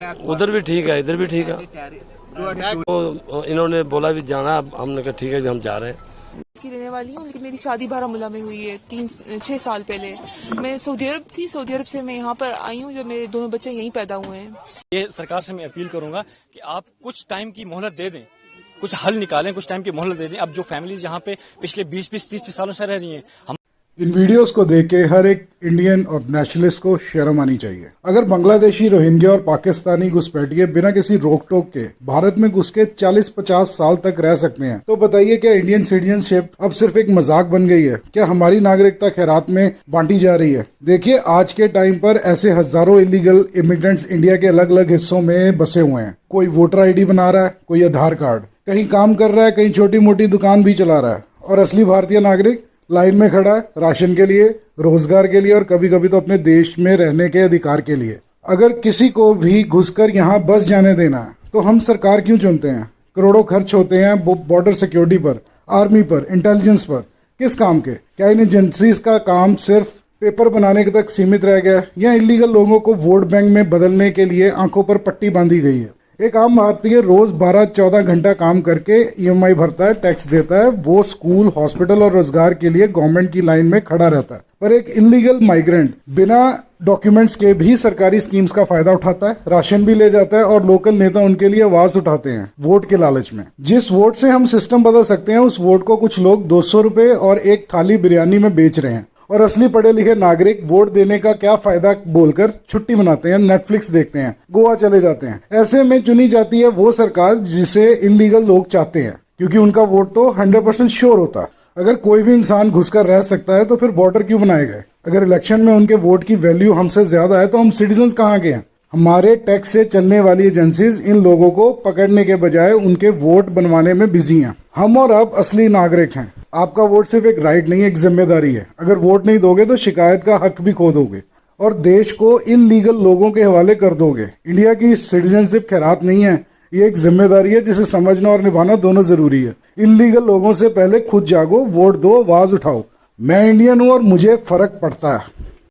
उधर भी ठीक है, इधर भी ठीक है। तो इन्होंने बोला भी जाना, हमने कहा ठीक है भी हम जा रहे हैं। की रहने वाली हूँ, लेकिन मेरी शादी बारामूला में हुई है 6 साल पहले। मैं सऊदी अरब थी, सऊदी अरब से मैं यहाँ पर आई हूँ जब मेरे दोनों बच्चे यहीं पैदा हुए हैं। ये सरकार से मैं अपील करूंगा कि आप कुछ टाइम की मोहलत दे दें, कुछ हल निकालें, कुछ टाइम की मोहलत दे दें। अब जो फैमिलीज यहाँ पे पिछले 20-30 सालों से रह रही हैं, हम इन वीडियोस को देख के हर एक इंडियन और नेशनलिस्ट को शर्म आनी चाहिए। अगर बांग्लादेशी, रोहिंग्या और पाकिस्तानी घुसपैठिए बिना किसी रोक टोक के भारत में घुस के 40-50 साल तक रह सकते हैं, तो बताइए क्या इंडियन सिटीजनशिप अब सिर्फ एक मजाक बन गई है? क्या हमारी नागरिकता खैरात में बांटी जा रही है? देखिए, आज के टाइम पर ऐसे हजारों इलीगल इमिग्रेंट्स इंडिया के अलग अलग हिस्सों में बसे हुए हैं। कोई वोटर ID बना रहा है, कोई आधार कार्ड, कहीं काम कर रहा है, कहीं छोटी मोटी दुकान भी चला रहा है, और असली भारतीय नागरिक लाइन में खड़ा है राशन के लिए, रोजगार के लिए और कभी कभी तो अपने देश में रहने के अधिकार के लिए। अगर किसी को भी घुसकर यहाँ बस जाने देना है तो हम सरकार क्यों चुनते हैं? करोड़ों खर्च होते हैं बॉर्डर सिक्योरिटी पर, आर्मी पर, इंटेलिजेंस पर। किस काम के? क्या इन एजेंसीज का काम सिर्फ पेपर बनाने तक सीमित रह गया, या इलीगल लोगों को वोट बैंक में बदलने के लिए आंखों पर पट्टी बांधी गई है? एक आम भारतीय रोज 12-14 घंटा काम करके EMI भरता है, टैक्स देता है, वो स्कूल, हॉस्पिटल और रोजगार के लिए गवर्नमेंट की लाइन में खड़ा रहता है। पर एक इलीगल माइग्रेंट बिना डॉक्यूमेंट्स के भी सरकारी स्कीम्स का फायदा उठाता है, राशन भी ले जाता है, और लोकल नेता उनके लिए आवाज उठाते हैं वोट के लालच में। जिस वोट से हम सिस्टम बदल सकते हैं, उस वोट को कुछ लोग 200 रुपए और एक थाली बिरयानी में बेच रहे हैं, और असली पढ़े लिखे नागरिक वोट देने का क्या फायदा बोलकर छुट्टी मनाते हैं, नेटफ्लिक्स देखते हैं, गोवा चले जाते हैं। ऐसे में चुनी जाती है वो सरकार जिसे इलीगल लोग चाहते हैं, क्योंकि उनका वोट तो 100% श्योर होता है। अगर कोई भी इंसान घुसकर रह सकता है तो फिर बॉर्डर क्यों बनाए गए? अगर इलेक्शन में उनके वोट की वैल्यू हमसे ज्यादा है तो हम सिटीजन कहाँ के हैं? हमारे टैक्स से चलने वाली एजेंसीज इन लोगों को पकड़ने के बजाय उनके वोट बनवाने में बिजी हैं। हम और आप असली नागरिक हैं। आपका वोट सिर्फ एक राइट नहीं है, एक जिम्मेदारी है। अगर वोट नहीं दोगे तो शिकायत का हक भी खो दोगे और देश को इलीगल लोगों के हवाले कर दोगे। इंडिया की सिटीजनशिप खैरात नहीं है, ये एक जिम्मेदारी है जिसे समझना और निभाना दोनों जरूरी है। इलीगल लोगों से पहले खुद जागो, वोट दो, आवाज उठाओ। मैं इंडियन हूं और मुझे फर्क पड़ता है।